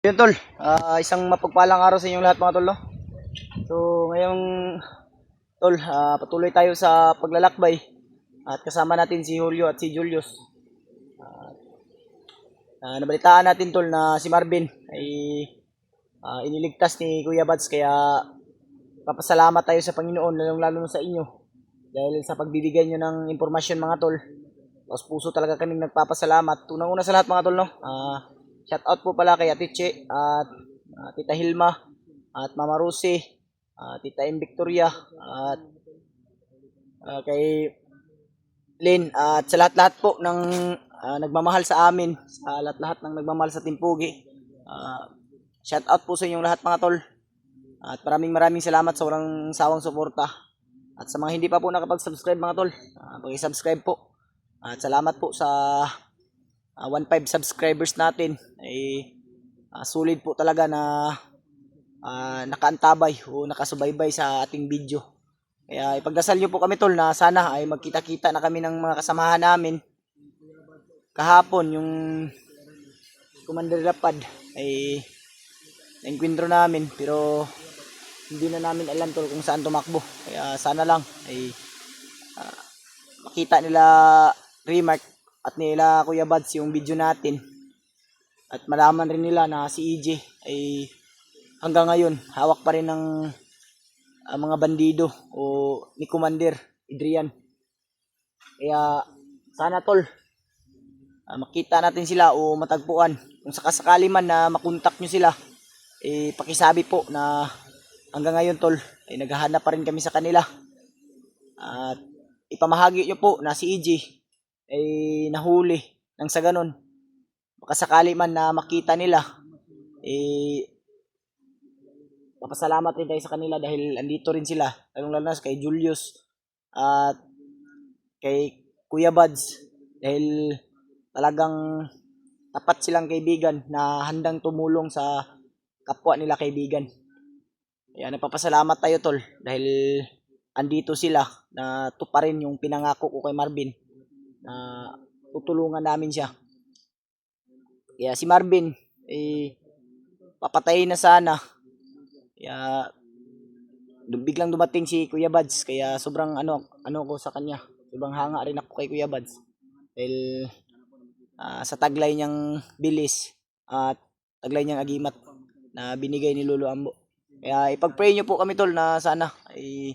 Yun tol, isang mapagpalang araw sa inyong lahat mga tol, no? So ngayong tol, patuloy tayo sa paglalakbay at kasama natin si Julio at si Julius. Nabalitaan natin tol na si Marvin ay iniligtas ni Kuya Bads, kaya papasalamat tayo sa Panginoon, lalo sa inyo dahil sa pagbibigay nyo ng impormasyon mga tol. Tapos puso talaga kaming nagpapasalamat. Unang-una sa lahat mga tol, no? Shout out po pala kay Ate Che at Tita Hilma at Mama Rosie, Tita M. Victoria at kay Lynn at sa lahat-lahat po ng nagmamahal sa amin, sa lahat-lahat ng nagmamahal sa Timpugi. Shout out po sa inyong lahat mga tol. At maraming salamat sa walang sawang suporta. At sa mga hindi pa po nakapag-subscribe mga tol, paki-subscribe po. At salamat po sa 1.5 subscribers natin. Ay sulit po talaga na nakaantabay o nakasubaybay sa ating video. Kaya ipagdasal nyo po kami tol na sana ay magkita-kita na kami ng mga kasamahan namin. Kahapon yung Commander Rapad ay na-encuentro namin, pero hindi na namin alam tol kung saan tumakbo. Kaya sana lang ay makita nila Remark at nila Kuya Bads yung video natin. At malaman rin nila na si EJ ay hanggang ngayon hawak pa rin ng mga bandido o ni Commander Adrian. Kaya sana tol, makita natin sila o matagpuan. Kung sakasakali man na makontak nyo sila, pakisabi po na hanggang ngayon tol ay naghahanap pa rin kami sa kanila. At ipamahagi nyo po na si EJ ay nahuli nang sa ganon makasakali man na makita nila, papasalamat rin tayo sa kanila dahil andito rin sila, lalo na kay Julius at kay Kuya Bads, dahil talagang tapat silang kaibigan na handang tumulong sa kapwa nila kaibigan. Kaya napapasalamat tayo tol dahil andito sila na tuparin yung pinangako ko kay Marvin na tutulungan namin siya. Kaya si Marvin papatayin na sana. Kaya biglang dumating si Kuya Bads, kaya sobrang ano ko sa kanya. Sobrang hanga rin ako kay Kuya Bads dahil sa taglay niyang bilis at taglay niyang agimat na binigay ni Lolo Ambo. Kaya ipag-pray niyo po kami tol na sana ay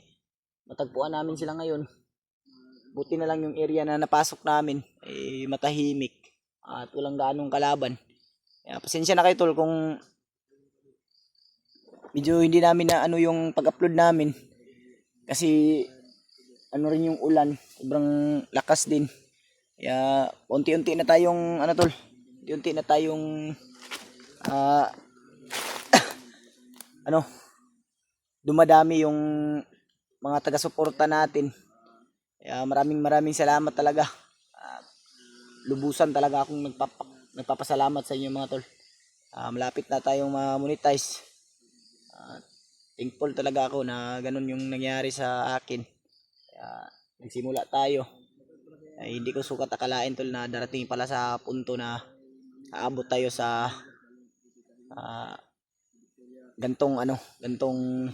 matagpuan namin sila ngayon. Buti na lang yung area na napasok namin ay matahimik at walang gaanong kalaban. Kaya pasensya na kayo tol kung medyo hindi namin na ano yung pag-upload namin kasi ano rin yung ulan, sobrang lakas din. Kaya unti-unti na tayong ano tol, unti-unti na tayong dumadami yung mga taga-suporta natin. Kaya maraming salamat talaga. Lubusan talaga akong nagpapasalamat sa inyo mga tol. Malapit na tayong ma-monetize. Thankful talaga ako na ganun yung nangyari sa akin. Kaya nagsimula tayo. Hindi ko sukat akalain tol na darating pala sa punto na aabot tayo sa gantong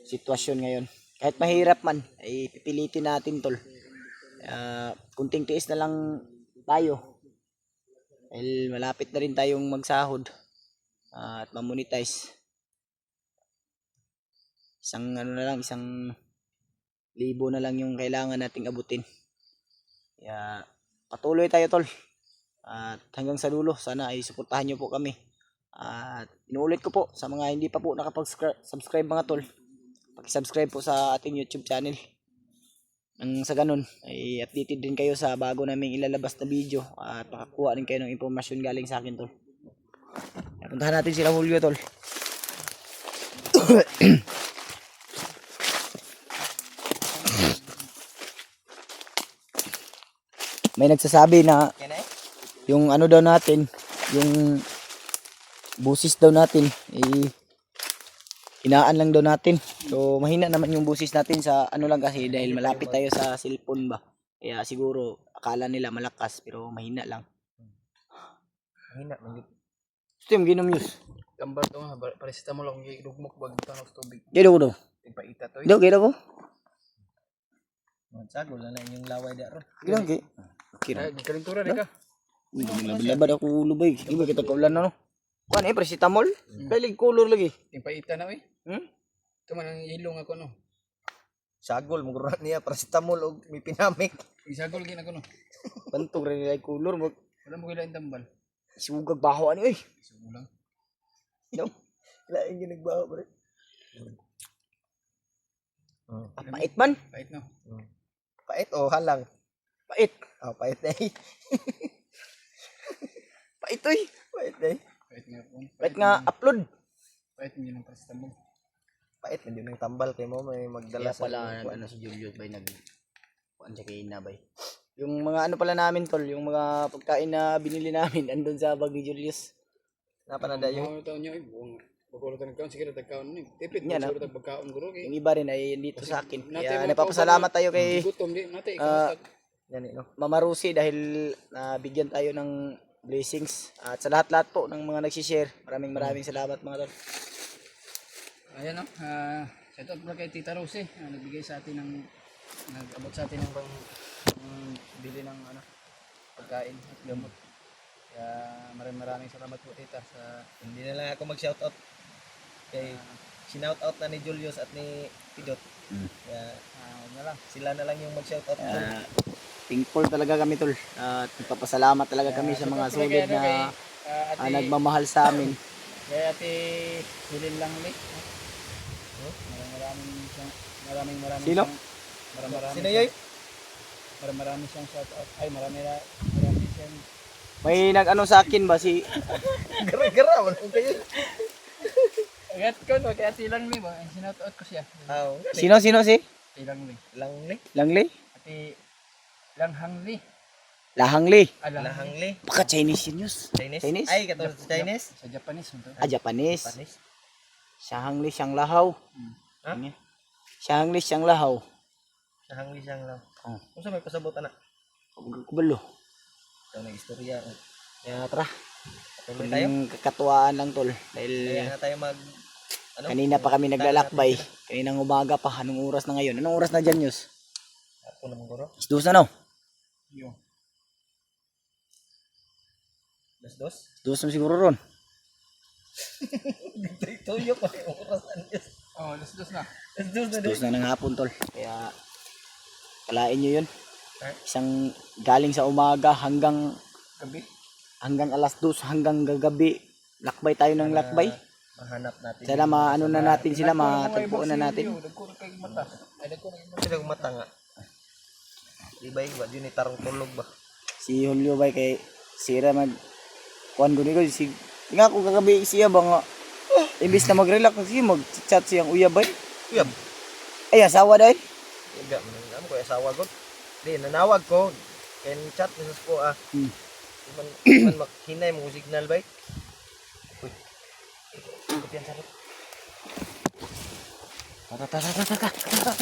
sitwasyon ngayon. Kahit mahirap man, ay pipilitin natin tol. Kunting tiis na lang tayo. Dahil malapit na rin tayong magsahod at mamonetize. Isang libo na lang yung kailangan nating abutin. Kaya patuloy tayo tol. At hanggang sa dulo, sana ay suportahan nyo po kami. At inuulit ko po sa mga hindi pa po nakapag-subscribe mga tol, paki-subscribe po sa ating YouTube channel. Nang sa ganun ay updated din kayo sa bago naming ilalabas na video at makakuha rin kayo ng impormasyon galing sa akin tol. Puntahan natin sila Julio tol. May nagsasabi na yung ano daw natin, yung busis daw natin hinaan lang daw natin. So mahina naman yung busis natin sa ano lang kasi dahil malapit tayo sa cellphone ba. Kaya siguro akala nila malakas pero mahina lang. Mahina. Ito yung ginom yus. Gambar to nga, paresita mo lang yung dugmok bag tanong sa tubig. Gino ko do. Tigpaita to. Do, gino ko. Magsagol na lang yung laway da ron. Gino, gino. Ay, di kalintura di ka. Labad ako ulubay. Di ba kita kaulan na no? Kuan paracetamol. Dalig color lagi. Tigpaita na Hmm? Ito man ang ilong ako no. Sagol mo guro niya paracetamol og may pinamik. Isagol gina ko no. Bantog rin nila color mo. Wala mo kailangan tambal. Sugag baho ani eh. Sugo lang. No? Lain yung nagbaho pre. Pait man. Pait no. Pait o halang? Pait. Pait na eh. Pait oy. Pait na eh. Pait nga po. Pait nga upload. Pait mo yun ang paracetamol. Pait na din ang tambal kay mo may magdala Kaya pala ano si Julius bay nag kuan sa kay na bay. Yung mga ano pala namin tol, yung mga pagkain na binili namin andun sa bag ni Julius. Napanada yung Mga taon niya ay buong pagkulo tayo nagkaon. Sige na tagkaon ni. Tipid Yan, mo siguro tagpagkaon guro kay. Yung iba rin ay dito sa akin. Nati, Kaya mga napapasalamat tayo kay Gutom di nate Ah, ikaw. yan eh, no. Mama Rusi dahil nabigyan tayo ng blessings. At sa lahat-lahat po ng mga nagsishare, maraming salamat mga tol. Ayan no. Shout out pala kay Tita Rose. Nagbigay sa atin ng nag-abot sa atin ng pang bili ng ano pagkain at gamot. Kaya maraming salamat po tita sa Hindi na lang ako mag-shoutout kay shoutout na ni Julius at ni Pidot. Kaya wag na lang. sila na lang yung mag-shoutout. Thankful talaga kami tol. At nagpapasalamat talaga kami sa mga Shout out pala sulit kay, na ate, nagmamahal sa amin. kay ate Hilin lang ulit. Maraming Sino? Sino yoy? Marami siyang shout out. Ay marami siyang May nag-ano sa akin ba si Gara-gara wala ko kayo. Agat ko no kay ate lang ni ba. Shout out ko siya. Aw, Sino si Ate lang ni. lang ni. Langli? Ate Langhang ni. Lahangli. Lahang li. Baka Chinese yun yus. Chinese? Chinese? Ay, katulad sa Chinese. Sa Japanese mo to. Japanese. Japanese. Siyang siyang lahaw. Ha? Siyang siyang lahaw. Lahang li siyang lang. Oh. Kung sa may pasabot na. Kubalo. Ito na istorya. Kaya tara. Tuloy tayo. Yung kakatuwaan lang tol. Dahil Kaya na tayo mag kanina pa kami naglalakbay. Kaninang umaga pa. Anong oras na ngayon? Anong oras na dyan yus? Ako naman guro. Isdos na no? Yo. Dos. Isdos na siguro ron. Tuyo pa yung oras anjas. Oh, dos na. Dos na Isdos na ng hapon tol. Kaya kalain nyo yun. Ha? Isang galing sa umaga hanggang Gabi. alas 2 hanggang gagabi. Lakbay tayo ng lakbay. Mahanap natin. Sana maano na natin sila, matagpuan na natin. Dagko kay mata. Ay dagko kay mata. Sila mata nga. Di ba yung yun tarong tulog ba? Si Julio bay kay sira mag kuan ko niko si nga ko kagabi siya ba nga imbis na mag-relax kasi mag-chat siyang uyab bay. Uyab. Ay asawa dai. Iga man ko asawa ko. Di nanawag ko. Ken chat message ko man makhinay mo signal bay. Uy. Kopian sa rin. Ta.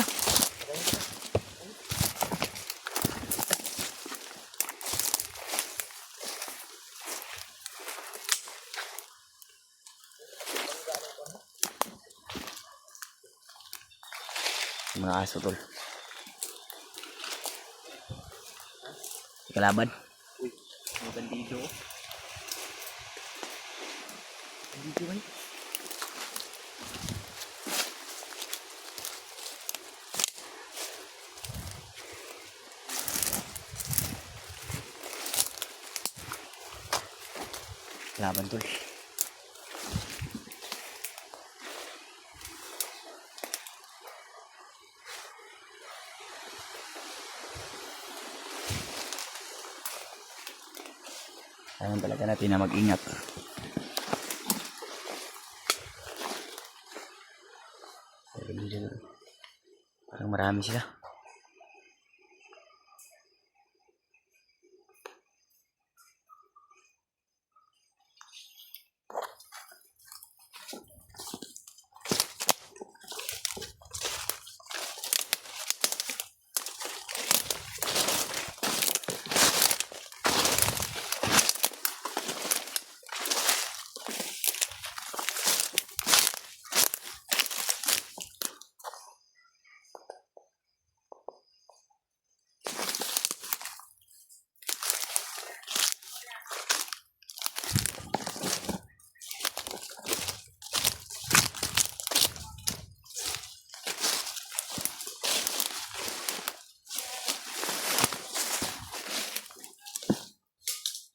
Mga aso tol. Kalaban. Uy, may bandido. Bandido bay. Kalaban tol. Kailangan talaga natin na mag-ingat. Parang marami sila.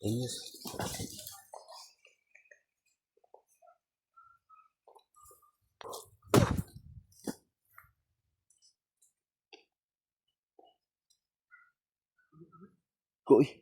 Ayos. Koy.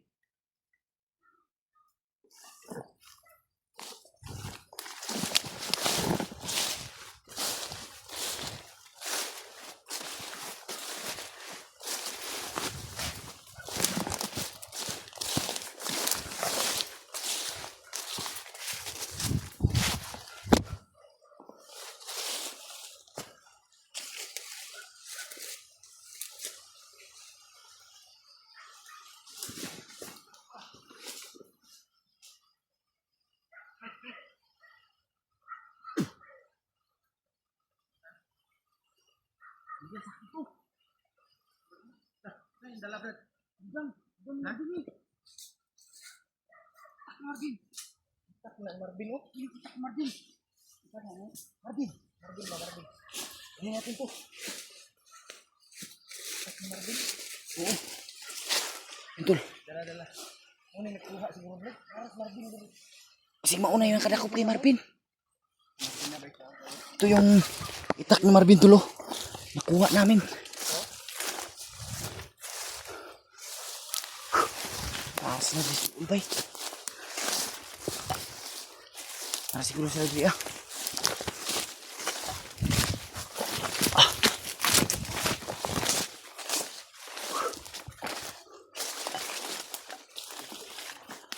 Tol. Dala-dala. Ano nagkuha siguro bro? Aras Marvin. Kasi mauna yung kadakop kay Marvin. Ito yung itak ni Marvin tulo. Nakuha namin. Taas na dito, ulbay. Para siguro sa lagi ah.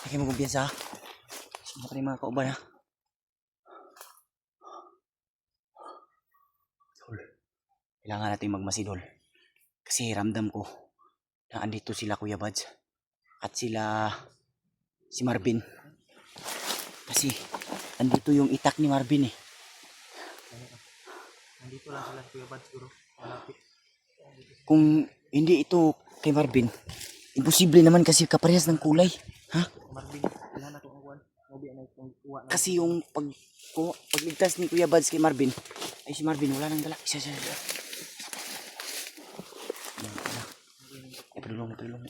Lagi mo kumpiyansa ha. Sino pa rin mga kauban ha. Kailangan natin magmasidol. Kasi ramdam ko na andito sila Kuya Buds. At sila si Marvin. Kasi andito yung itak ni Marvin eh. Nandito lang sila Kuya Bad siguro. Malapit. Kung hindi ito kay Marvin, imposible naman kasi kaparehas ng kulay. Ha? Marvin, kailangan na itong uwan. Mobi na itong kuha na. Kasi yung pagligtas ni Kuya Buds kay Marvin, ay si Marvin wala nang dala. Isa. Tulong. Tulong.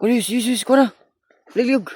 Yus, ko na. Lilyog.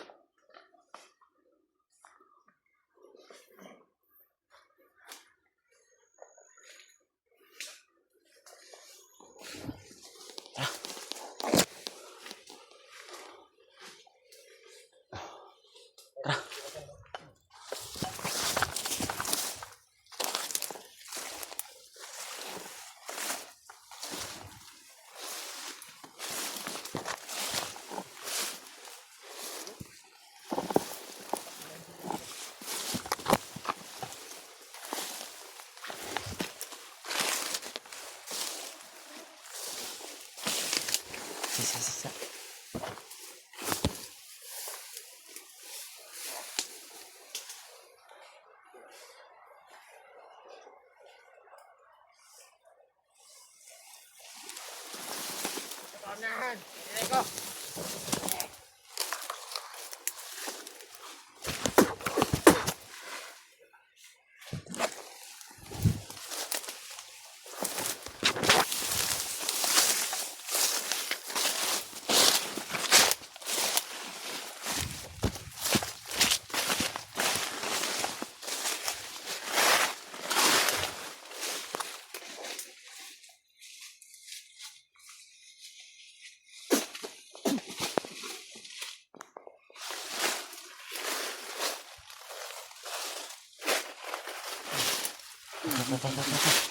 Isa. Panahan. Ini ko. tara, tara, tara, tara.